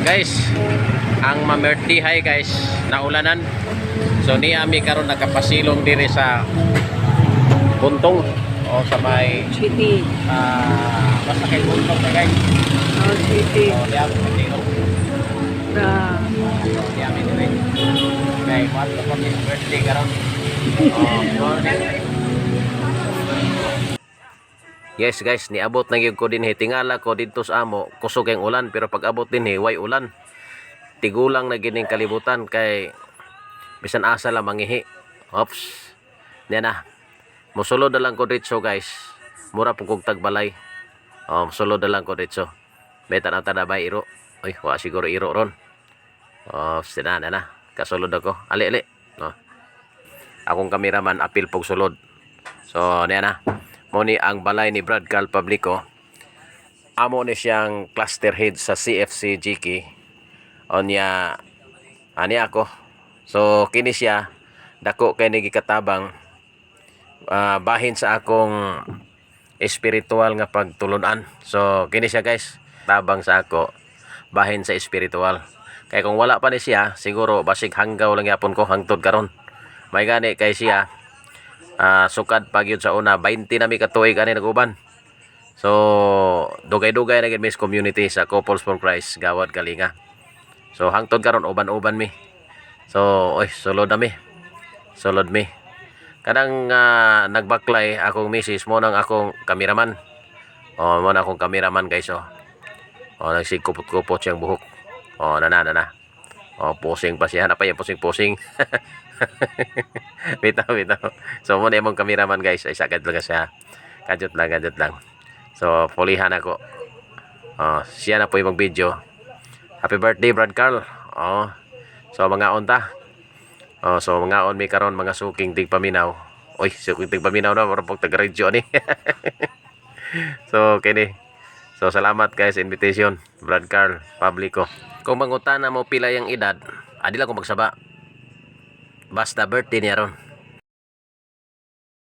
Guys, ang mamertihay guys, naulanan. So ni ami karon nakapasilong diri sa buntong o sa may City. basta kay buntong na guys. Oh, City. So di ami pasilong. So di ami diri. Kay what ko ni birthday karon. Morning. Yes guys, niabot na gyud ko din tingala ko dito sa amo, kusog ang ulan pero pag abot din way ulan. Tigulang na gining kalibutan kay bisan asa lang mangihi. Oops. Diyan na. Musulod na lang ko dito guys. Mura pug kog tagbalay. Musulod na lang ko dito. Beta na tada bay iro. Oy, wa siguro iro ron. Sinana na. Kasulod ako. Ali. No. Akong kameraman apil pog sulod. So, diyan na. Moni ang balay ni Brad Carl Publico. Amo ni siyang cluster head sa CFC Jiki. Onya ani ako. So kini siya dako kay nagikatabang bahin sa akong espiritual nga pagtulunan. So kini siya guys, tabang sa ako bahin sa espiritual. Kay kung wala pa ni siya, siguro basig hanggaw lang yapon ko hangtod karon. May gani kay siya sukad pag yun sa una 20 na mi katuig ani naguban. So dugay-dugay na gid mis community sa Couples for Christ Gawad Kalinga. So hangtod karon uban-uban mi. So oy sulod na mi. Sulod mi. Kanang nagbaklay akong misis mo nang akong kameraman. Mo na akong kameraman guys nagsigkupot-kupot siyang buhok. Nana. Posing pa siya. Napay posing-posing. Bitaw. So mo na imong kameraman guys. Ay sagad lang siya. Kadjot lang. So pulihan ako. Siya na po yung video. Happy birthday Brad Carl. So mga onta. So mga on mi karon mga suking tigpaminaw. Oy, suking tigpaminaw na para pag taga-radio ni. So kini. So salamat guys invitation Brad Carl Publico. Kung mangutana mo pila yang edad, adi lang ko magsaba. Basta birthday niya ron.